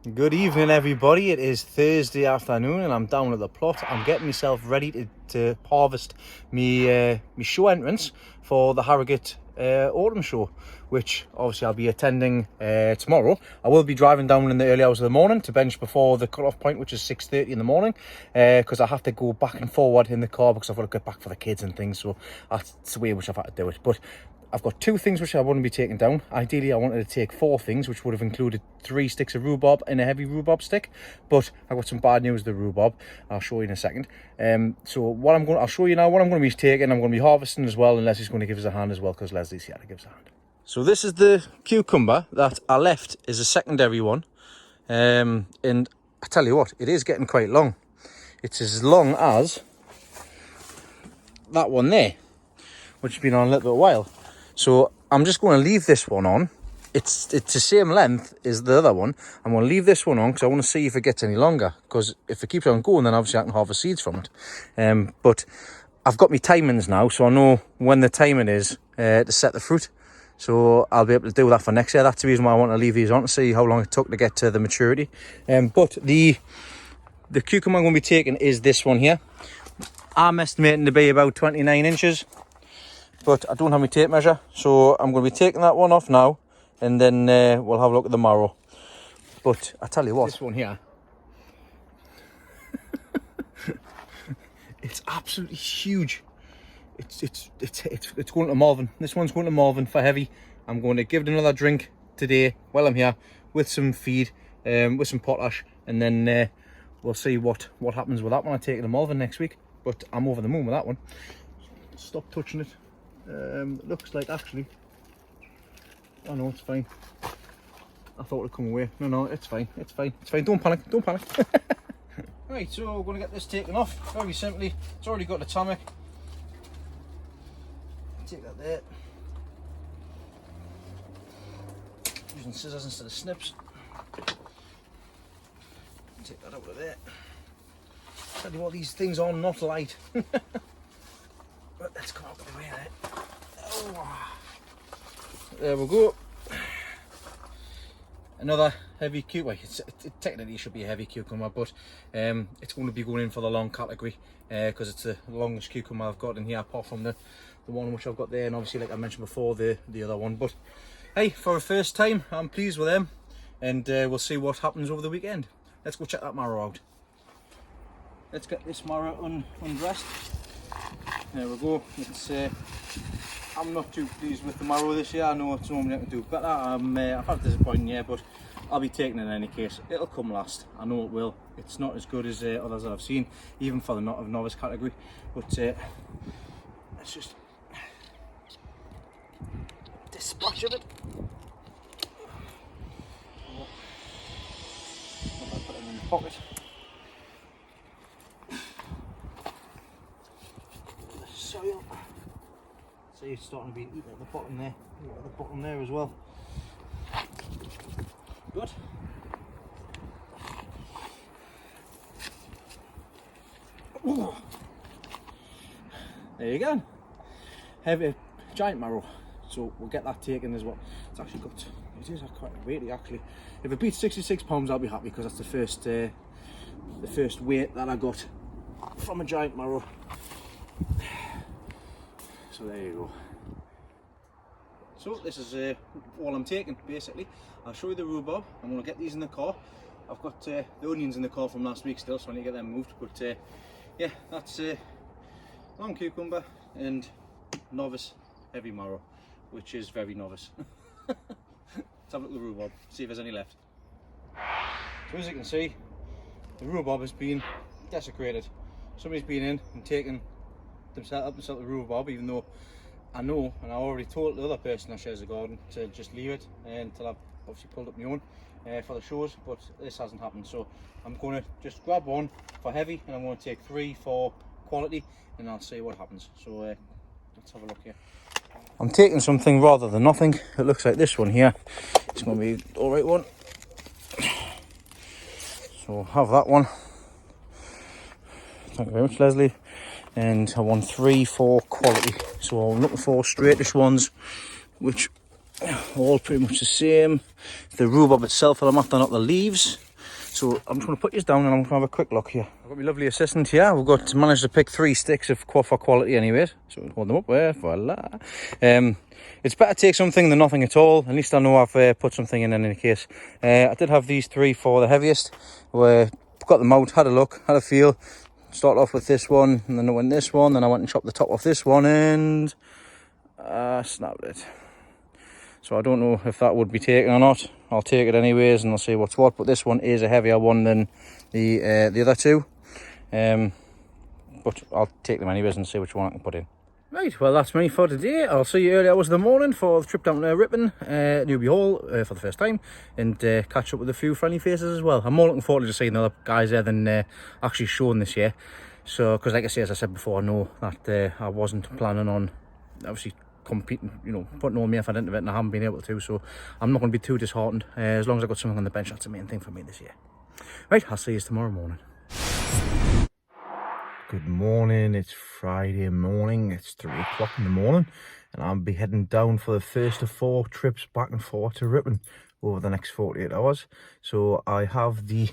Good evening, everybody. It is Thursday afternoon and I'm down at the plot. I'm getting myself ready to harvest me show entrance for the Harrogate autumn show, which obviously I'll be attending tomorrow. I will be driving down in the early hours of the morning to bench before the cut-off point, which is 6:30 in the morning, because I have to go back and forward in the car because I've got to get back for the kids and things, so that's the way which I've had to do it. But I've got 2 things which I wouldn't be taking down. Ideally, I wanted to take 4 things, which would have included 3 sticks of rhubarb and a heavy rhubarb stick. But I've got some bad news with the rhubarb. I'll show you in a second. So I'll show you now what I'm going to be taking. I'm going to be harvesting as well, and Leslie's going to give us a hand as well, because Leslie's here to give us a hand. So this is the cucumber that I left as a secondary one. And I tell you what, it is getting quite long. It's as long as that one there, which has been on a little bit while. So I'm just going to leave this one on. It's the same length as the other one. I'm going to leave this one on because I want to see if it gets any longer. Because if it keeps on going, then obviously I can harvest seeds from it. But I've got my timings now, so I know when the timing is to set the fruit. So I'll be able to do that for next year. That's the reason why I want to leave these on, to see how long it took to get to the maturity. But the cucumber I'm going to be taking is this one here. I'm estimating to be about 29 inches. But I don't have my tape measure, so I'm going to be taking that one off now, and then we'll have a look at the marrow. But I tell you what, this one here, it's absolutely huge. It's going to Malvern. This one's going to Malvern for heavy. I'm going to give it another drink today while I'm here with some feed, with some potash, and then we'll see what happens with that when I take it to Malvern next week. But I'm over the moon with that one. Stop touching it. It looks like, actually, oh no, it's fine. I thought it'd come away. No, it's fine. Don't panic. Right, so we're going to get this taken off very simply. It's already got the tonic. Take that there. Using scissors instead of snips. Take that out of there. Tell you what, these things are not light. But let's come out of the way there. Oh. There we go. Another heavy cucumber. It technically should be a heavy cucumber, but it's going to be going in for the long category because it's the longest cucumber I've got in here, apart from the one which I've got there, and obviously, like I mentioned before, the other one. But hey, for a first time, I'm pleased with them, and we'll see what happens over the weekend. Let's go check that marrow out. Let's get this marrow undressed. There we go. I'm not too pleased with the marrow this year. I know it's normally I can do better. I've had a disappointing year, but I'll be taking it in any case. It'll come last. I know it will. It's not as good as others that I've seen, even for the novice category. But let's just dispatch of it. I'll put it in the pocket. Soil. See, it's starting to be eaten at the bottom there. At the bottom there as well. Good. Ooh. There you go. Heavy giant marrow. So we'll get that taken as well. It's actually got. It is quite weighty actually. If it beats 66 pounds, I'll be happy, because that's the first weight that I got from a giant marrow. So there you go. So this is all I'm taking basically. I'll show you the rhubarb. I'm going to get these in the car. I've got the onions in the car from last week still, so I need to get them moved. But yeah, that's long cucumber and novice heavy marrow, which is very novice. Let's have a look at the rhubarb, see if there's any left. So as you can see, the rhubarb has been desecrated. Somebody's been in and taken themselves the rhubarb, even though I know, and I already told the other person that shares the garden to just leave it until I've obviously pulled up my own for the shows, but this hasn't happened. So I'm going to just grab one for heavy, and I'm going to take 3 for quality, and I'll see what happens. So let's have a look here. I'm taking something rather than nothing. It looks like this one here. It's going to be the alright one. So I'll have that one. Thank you very much, Leslie. And I want 3 for quality. So I'm looking for straightish ones, which are all pretty much the same. The rhubarb itself, I'm after not the leaves. So I'm just going to put this down and I'm going to have a quick look here. I've got my lovely assistant here. We've got managed to pick 3 sticks of for quality anyways. So hold them up there, voila. It's better to take something than nothing at all. At least I know I've put something in any case. I did have these 3 for the heaviest. Got them out, had a look, had a feel. Started off with this one, and then I went this one, then I went and chopped the top off this one and snapped it. So I don't know if that would be taken or not. I'll take it anyways and I'll see what's what, but this one is a heavier one than the other 2. But I'll take them anyways and see which one I can put in. Right, well that's me for today. I'll see you early hours of the morning for the trip down to Ripon, Newby Hall for the first time, and catch up with a few friendly faces as well. I'm more looking forward to just seeing the other guys there than actually showing this year. So, because like I say, as I said before, I know that I wasn't planning on obviously competing, you know, putting all my effort into it, and I haven't been able to, so I'm not going to be too disheartened. As long as I've got something on the bench, that's the main thing for me this year. Right, I'll see you tomorrow morning. Good morning, it's Friday morning, it's 3 o'clock in the morning, and I'll be heading down for the first of 4 trips back and forth to Ripon over the next 48 hours. So I have the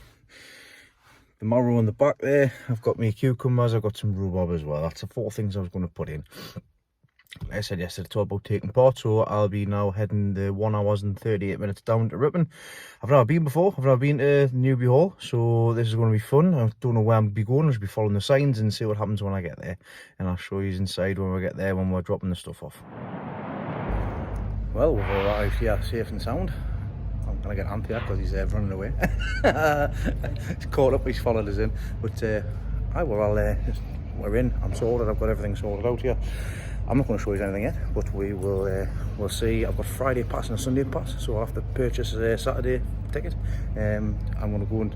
marrow on the back there, I've got my cucumbers, I've got some rhubarb as well. That's the 4 things I was going to put in. Like I said yesterday, it's all about taking part, so I'll be now heading the 1 hour and 38 minutes down to Ripon. I've never been before, I've never been to Newby Hall, so this is going to be fun. I don't know where I'm going to be going, I'll just be following the signs and see what happens when I get there. And I'll show you inside when we get there, when we're dropping the stuff off. Well, we've arrived here safe and sound. I'm going to get Anthea because he's running away. He's caught up, he's followed us in. But we're in, I'm sorted, I've got everything sorted out here. I'm not going to show you anything yet, but we'll see. I've got Friday pass and a Sunday pass, so I'll have to purchase a Saturday ticket. I'm going to go and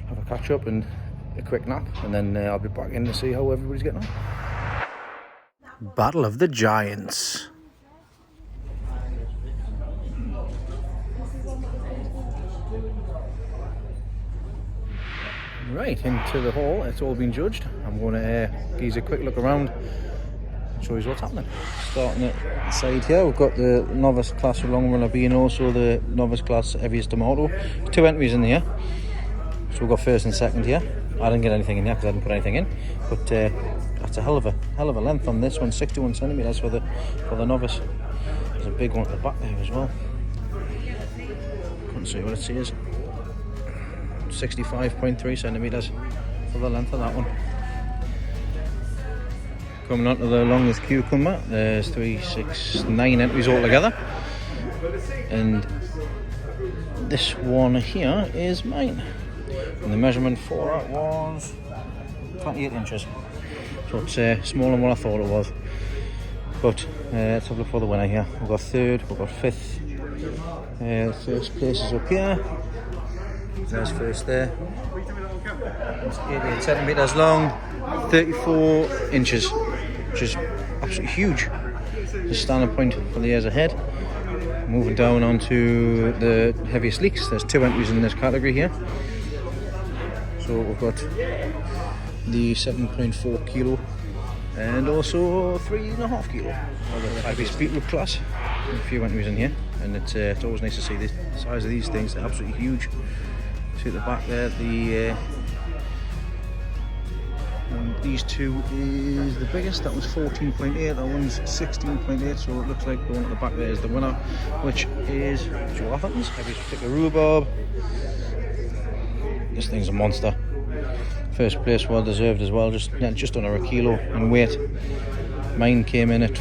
have a catch up and a quick nap, and then I'll be back in to see how everybody's getting on. Battle of the Giants. Right, into the hall, it's all been judged. I'm going to give you a quick look around, show you what's happening. Starting at the side here, we've got the novice class long runner B and also the novice class heaviest tomato. 2 entries in here, so we've got first and second here. I didn't get anything in here because I didn't put anything in, but that's a hell of a length on this one. 61 centimeters for the novice. There's a big one at the back there as well. Can't see what it says. 65.3 centimeters for the length of that one. Coming on to the longest cucumber, there's 3, 6, 9 entries altogether, and this one here is mine, and the measurement for it was 28 inches, so it's smaller than what I thought it was. But let's have a look for the winner here. We've got 3rd, we've got 5th, first place is up here. There's first there. It's 88 centimeters long, 34 inches, which is absolutely huge. The standard point for the years ahead. Moving down onto the heaviest leeks. There's 2 entries in this category here. So we've got the 7.4 kilo and also 3.5 kilo. The heaviest beetroot class. A few entries in here, and it's always nice to see the size of these things. They're absolutely huge. See at the back there, these 2 is the biggest. That was 14.8, that one's 16.8, so it looks like the one at the back there is the winner, which is Joe Athens. Heaviest particular rhubarb. This thing's a monster. First place, well deserved as well, just under a kilo in weight. Mine came in at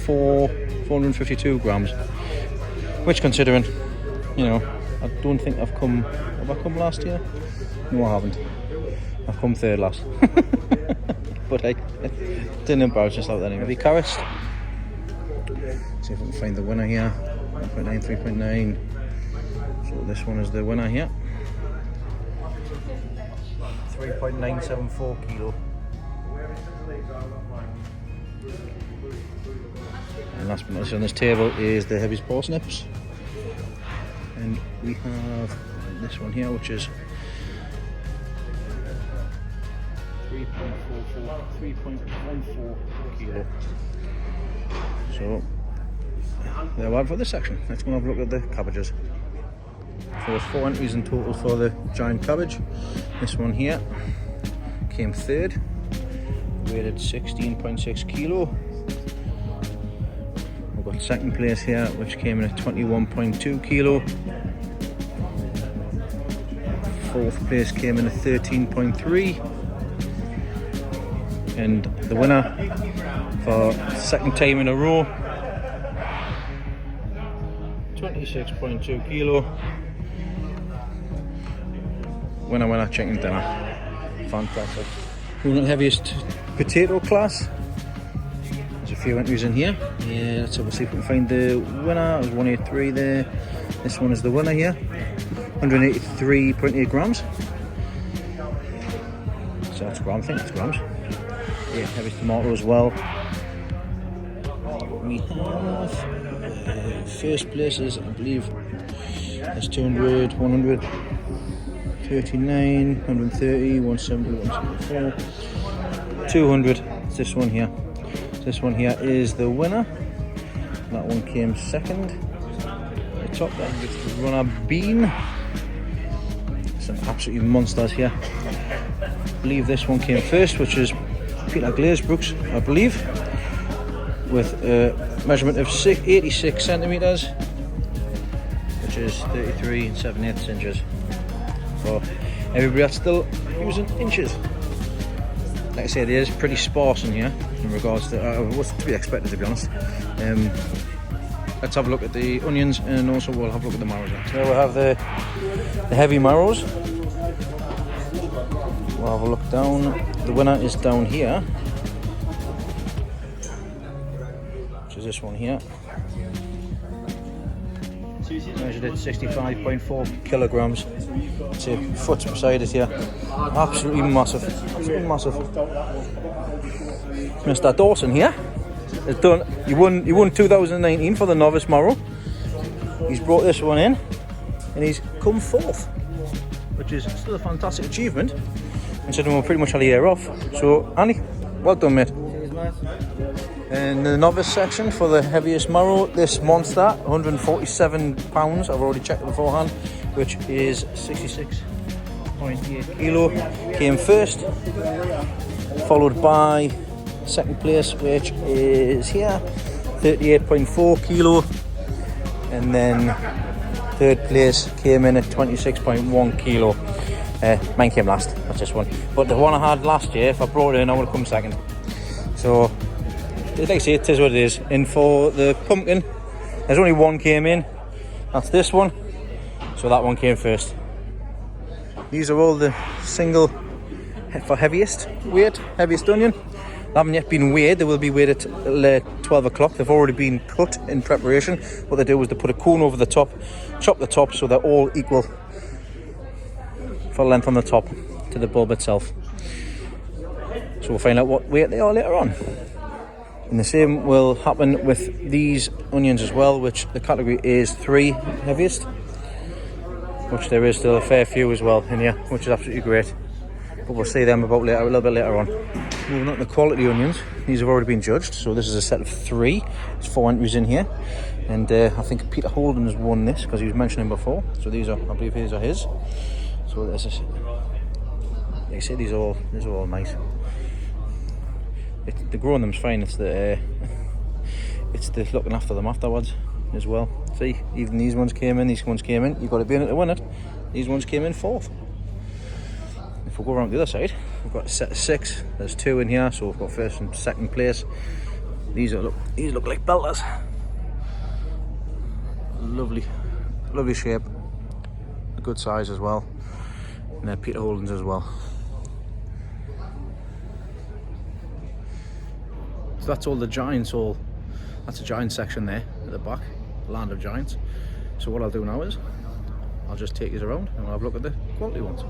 452 grams, which, considering, you know, I don't think have I come last year? No, I haven't. I've come 3rd last. But hey, didn't embarrass myself anyway. Heavy carrots. See if we can find the winner here. 1.9, 3.9. So this one is the winner here. 3.974 kilo. And last but not least on this table is the heaviest parsnips. And we have this one here, which is 3.14 kilo. So there we have it for this section. Let's go and have a look at the cabbages. So there's 4 entries in total for the giant cabbage. This one here came third, weighed at 16.6 kilo. We've got second place here, which came in at 21.2 kilo. Fourth place came in at 13.3. And the winner for second time in a row, 26.2 kilo. Winner chicken dinner. Fantastic. We're in the heaviest potato class. There's a few entries in here. Yeah, let's have a see if we can find the winner. There's 183 there. This one is the winner here. 183.8 grams. So that's grams, I think that's grams. Yeah, heaviest tomato as well. We have first places, I believe, that's 200, 100, 39, 130, 170, 174, 200. It's this one here. This one here is the winner. That one came second. The top there gets the runner bean. Some absolutely monsters here. I believe this one came first, which is Peter Glazebrook's, I believe, with a measurement of 86 centimeters, which is 33 7/8 inches. For everybody that's still using inches. Like I say, there is pretty sparse in here in regards to what's to be expected, to be honest. Let's have a look at the onions, and also we'll have a look at the marrows. So we'll have the heavy marrows. We'll have a look down. The winner is down here, which is this one here. Measured at 65.4 kilograms. It's a foot beside it here. Absolutely massive. Absolutely massive. Mr. Dawson here has done. He won 2019 for the Novice marrow. He's brought this one in, and he's come fourth, which is still a fantastic achievement, considering we're pretty much had a year off. So, Andy, well done, mate. In the novice section for the heaviest marrow, this monster, 147 pounds, I've already checked it beforehand, which is 66.8 kilo, came first, followed by second place, which is here, 38.4 kilo, and then third place came in at 26.1 kilo. Mine came last, that's this one. But the one I had last year, if I brought it in, I would have come second. So, like I say, it is what it is. And for the pumpkin, there's only one came in. That's this one. So that one came first. These are all the single for heaviest weight, heaviest onion. They haven't yet been weighed. They will be weighed at 12 o'clock. They've already been cut in preparation. What they do is they put a cone over the top, chop the top so they're all equal for length on the top to the bulb itself. So we'll find out what weight they are later on. And the same will happen with these onions as well, which the category is 3 heaviest, which there is still a fair few as well in here, which is absolutely great. But we'll see them about later, a little bit later on. Moving on to the quality onions, these have already been judged. So this is a set of 3. There's 4 entries in here, and I think Peter Holden has won this because he was mentioning before. So these are, I believe, these are his. So this is, like I say, these are all nice. The growing them's fine. It's the looking after them afterwards as well. See, even these ones came in. These ones came in. You've got to be in it to win it. These ones came in fourth. If we go around the other side, we've got a set of 6. There's 2 in here, so we've got first and second place. These look like belters. Lovely shape. A good size as well. And then Peter Holden's as well. So that's all the giants. That's a giant section there at the back, land of giants. So what I'll do now is I'll just take you around and we'll have a look at the quality ones.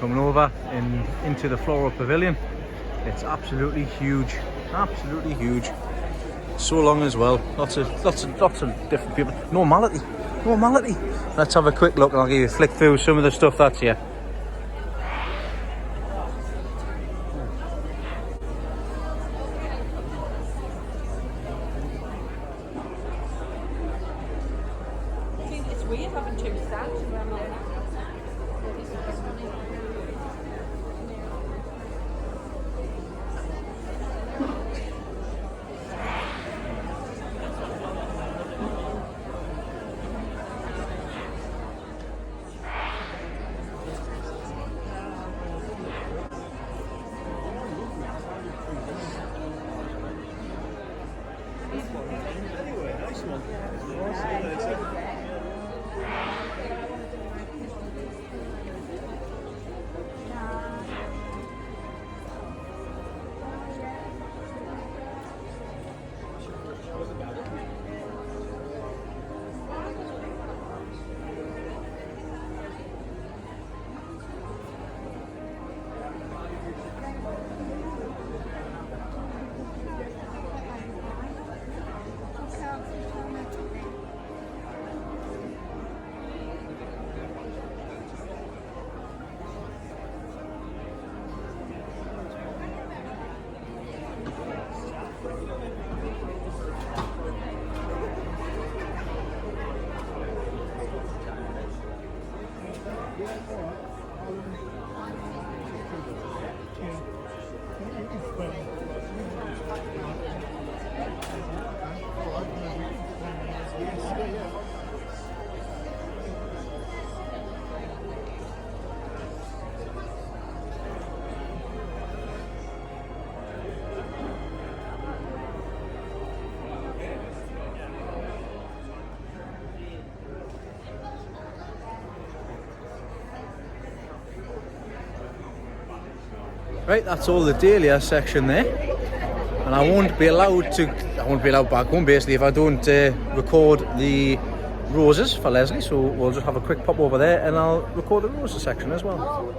coming over into the floral pavilion. It's absolutely huge, absolutely huge. So long as well. Lots of different people. Normality. Let's have a quick look and I'll give you a flick through some of the stuff that's here. It's weird having two stands. Right, that's all the dahlia section there, and I won't be allowed back home basically if I don't record the roses for Leslie, so we'll just have a quick pop over there and I'll record the roses section as well.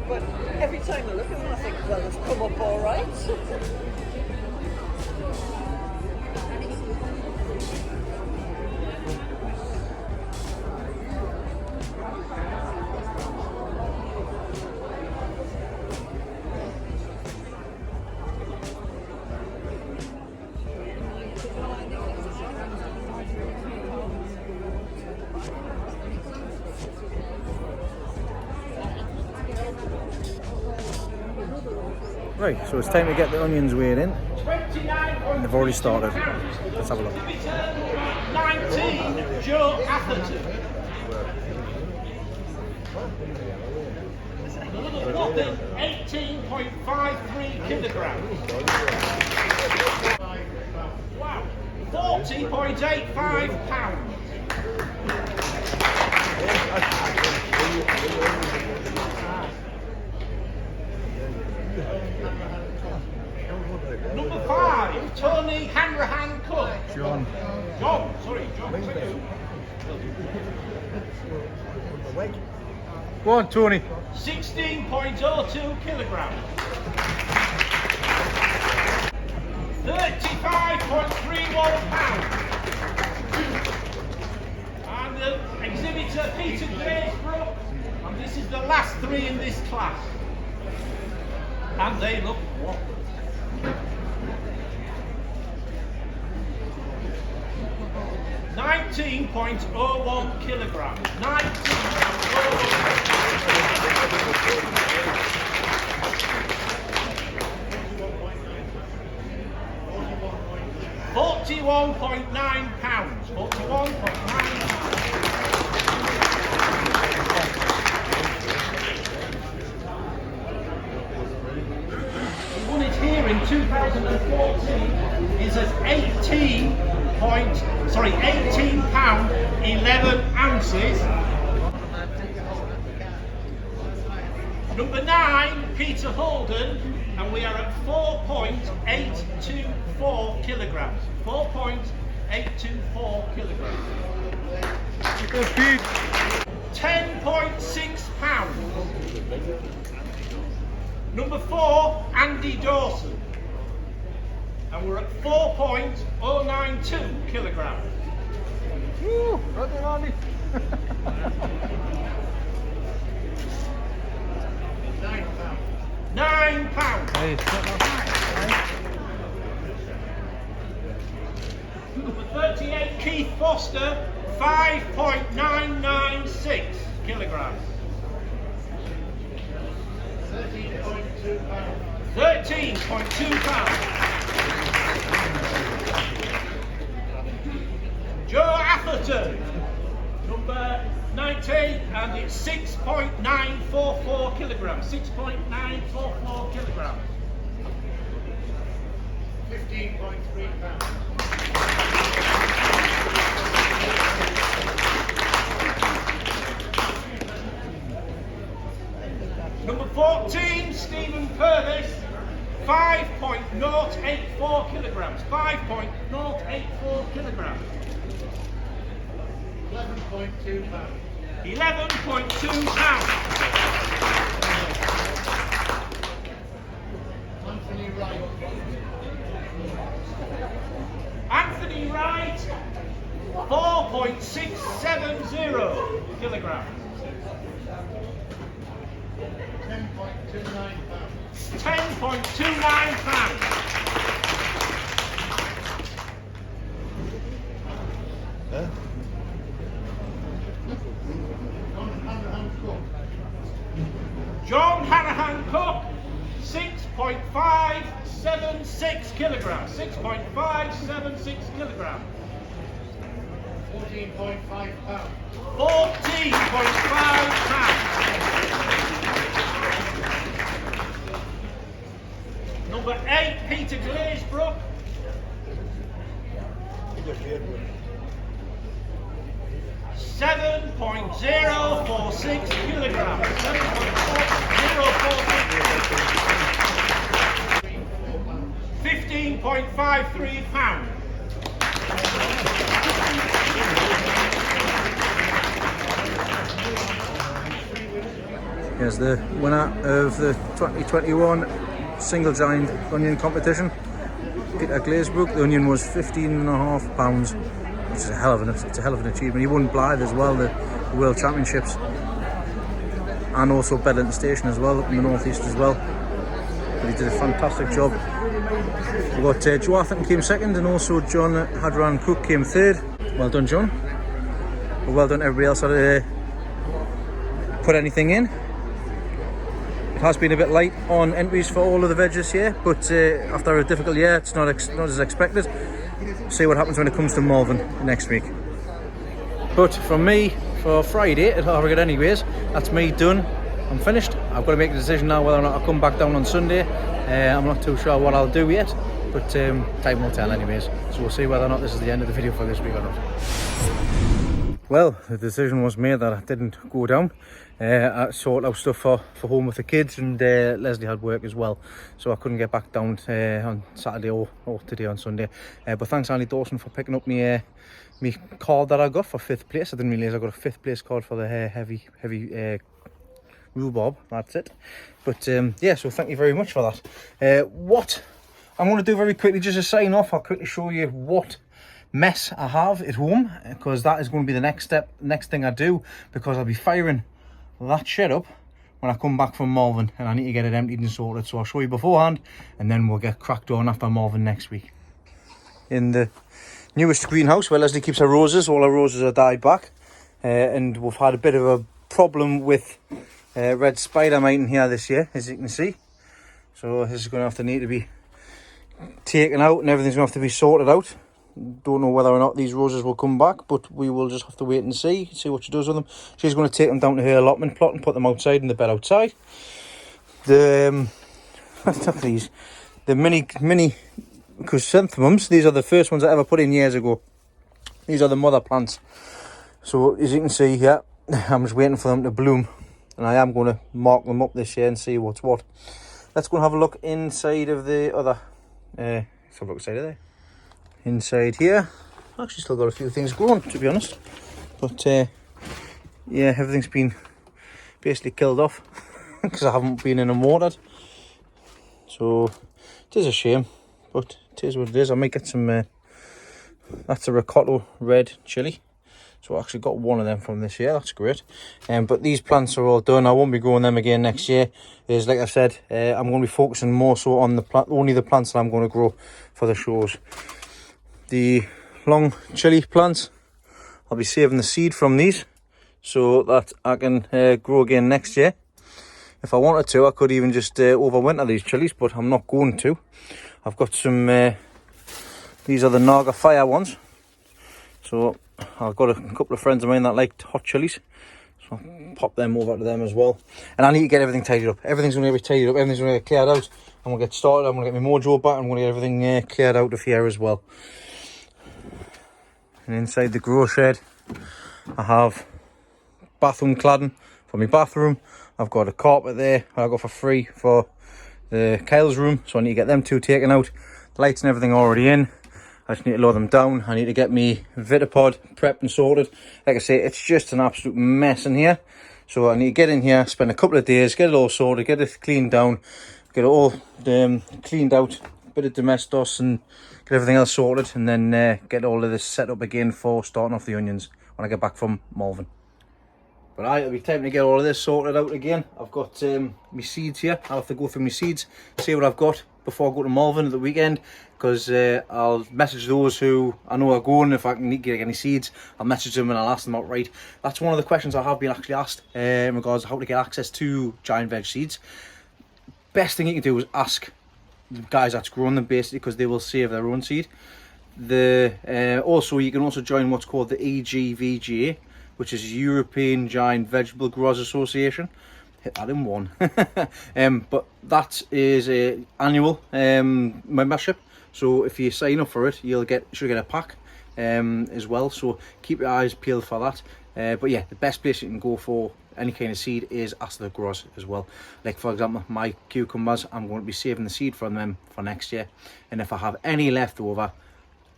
But every time I look at them, I think, well, it's come up all right. Right, so it's time to get the onions weighed in. And they've already started. Let's have a look. 19, Joe Atherton. Another whopping 18.53 kilograms. Wow, 40.85 pounds. Number 5, Tony Hanrahan Cook. John. Sorry, John. Go on, Tony. 16.02 kilograms. 35.31 pounds. And the exhibitor Peter Glazebrook, and this is the last three in this class. And they look what? $19.01 kilograms. 41.9 pounds. 41.9 pounds. He won it here in 2014. Is at 18 pound 11 ounces. Number 9, Peter Holden, and we are at 4.824 kilograms. 4.824 kilograms. 10.6 pounds. Number 4, Andy Dawson, and we're at 4.092 kilograms. Woo, right there, Andy. 9 pounds. Hey, Number 38, Keith Foster, 5.996 kilograms. 13.2 pounds. 13.2 pounds. Joe Atherton, number 90, and it's 6.944 kilograms. 6.944 kilograms. 15.3 pounds. Number 14, Stephen Purvis, 5.084 kilograms. 5.084 kilograms. 11.2 pounds. 11.2 pounds. Anthony Wright. Anthony Wright, 4.670 kilograms. 10.29 pounds. 10.29 pounds. John Hanahan Cook, 6.576 kilograms. 6.576 kilograms. 14.5 pounds. 14.5 pounds. Number 8, Peter Glazebrook. 7.046 kilograms. 15.53 pounds. Here's the winner of the 2021 single giant onion competition, Peter Glazebrook. The onion was £15.5, which is a hell of an achievement. He won Blythe as well, the World Championships, and also Bedlington Station as well, up in the northeast as well. But he did a fantastic job. We got Joe Atherton came second, and also John Hadran Cook came third. Well done, John. But well done everybody else that put anything in. It has been a bit light on entries for all of the veg this year, but after a difficult year, it's not as expected. See what happens when it comes to Malvern next week. But from me, for Friday at Harrogate anyways, that's me done. I'm finished. I've got to make a decision now whether or not I'll come back down on Sunday. I'm not too sure what I'll do yet, but time will tell anyways. So we'll see whether or not this is the end of the video for this week or not. Well, the decision was made that I didn't go down. I sorted out stuff for home with the kids, and Leslie had work as well, so I couldn't get back down on Saturday or today on Sunday. But thanks Andy Dawson for picking up me me card that I got for 5th place. I didn't realise I got a 5th place card for the heavy rhubarb. That's it. But yeah, so thank you very much for that. What I'm going to do very quickly, just to sign off, I'll quickly show you what mess I have at home, because that is going to be the next step, next thing I do, because I'll be firing that shed up when I come back from Malvern, and I need to get it emptied and sorted. So I'll show you beforehand, and then we'll get cracked on after Malvern next week. In the newest greenhouse where Leslie keeps her roses, all her roses are died back, and we've had a bit of a problem with red spider mite in here this year, as you can see. So this is going to have to need to be taken out, and everything's going to have to be sorted out. Don't know whether or not these roses will come back, but we will just have to wait and see what she does with them. She's going to take them down to her allotment plot and put them outside in the bed outside. The these, the mini chrysanthemums, these are the first ones I ever put in years ago. These are the mother plants. So as you can see here, I'm just waiting for them to bloom, and I am going to mark them up this year and see what's what. Let's go and have a look inside of the other. Let's have a look inside of there. Inside here, actually still got a few things growing, to be honest, but yeah, everything's been basically killed off because I haven't been in and watered. So it is a shame, but it is what it is. I might get some that's a ricotta red chilli, so I actually got one of them from this year. That's great. But these plants are all done. I won't be growing them again next year. Is like I said, I'm going to be focusing more so on the only the plants that I'm going to grow for the shows. The long chilli plants, I'll be saving the seed from these so that I can grow again next year. If I wanted to, I could even just overwinter these chilies, but I'm not going to. I've got some, these are the Naga Fire ones. So I've got a couple of friends of mine that like hot chilies. So I'll pop them over to them as well. And I need to get everything tidied up. Everything's going to be tidied up, everything's going to get cleared out. I'm going to get started, I'm going to get my mojo back, I'm going to get everything cleared out of here as well. And inside the grow shed, I have bathroom cladding for my bathroom. I've got a carpet there I got for free for the Kyle's room, so I need to get them two taken out. The lights and everything already in. I just need to lower them down. I need to get me Vitapod prepped and sorted. Like I say, it's just an absolute mess in here. So I need to get in here, spend a couple of days, get it all sorted, get it cleaned down, get it all cleaned out, a bit of domestos and get everything else sorted, and then get all of this set up again for starting off the onions when I get back from Malvern. But it'll be time to get all of this sorted out again. I've got my seeds here. I'll have to go through my seeds, see what I've got before I go to Malvern at the weekend, because I'll message those who I know are going. If I can get any seeds, I'll message them and I'll ask them outright. That's one of the questions I have been actually asked in regards to how to get access to giant veg seeds. Best thing you can do is ask the guys that's growing them, basically, because they will save their own seed. Also, you can also join what's called the EGVGA, which is European Giant Vegetable Growers Association. Hit that in one. But that is a annual membership, so if you sign up for it, should get a pack as well. So keep your eyes peeled for that. But yeah, the best place you can go for any kind of seed is ask the growers as well. Like for example, my cucumbers, I'm going to be saving the seed from them for next year, and if I have any left over,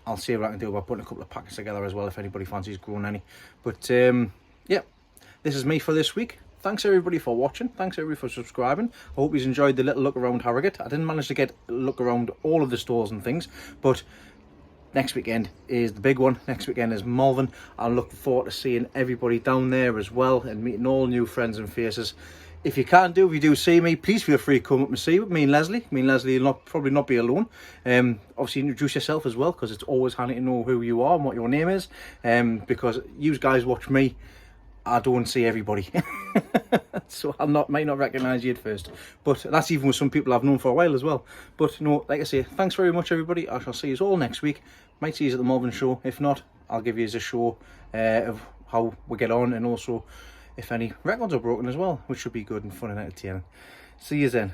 I'll see what I can do by putting a couple of packets together as well if anybody fancies growing any. But yeah, this is me for this week. Thanks everybody for watching. Thanks everybody for subscribing. I hope you enjoyed the little look around Harrogate. I didn't manage to get a look around all of the stores and things, but next weekend is the big one. Next weekend is Malvern. I look forward to seeing everybody down there as well and meeting all new friends and faces. If you do see me, please feel free to come up and see with me and Leslie. Me and Leslie will probably not be alone. Obviously introduce yourself as well, because it's always handy to know who you are and what your name is. Because you guys watch me, I don't see everybody. So I might not recognise you at first. But that's even with some people I've known for a while as well. But no, like I say, thanks very much everybody. I shall see you all next week. Might see you at the Malvern show. If not, I'll give you a show of how we get on, and also if any records are broken as well, which should be good and fun and entertaining. See you then.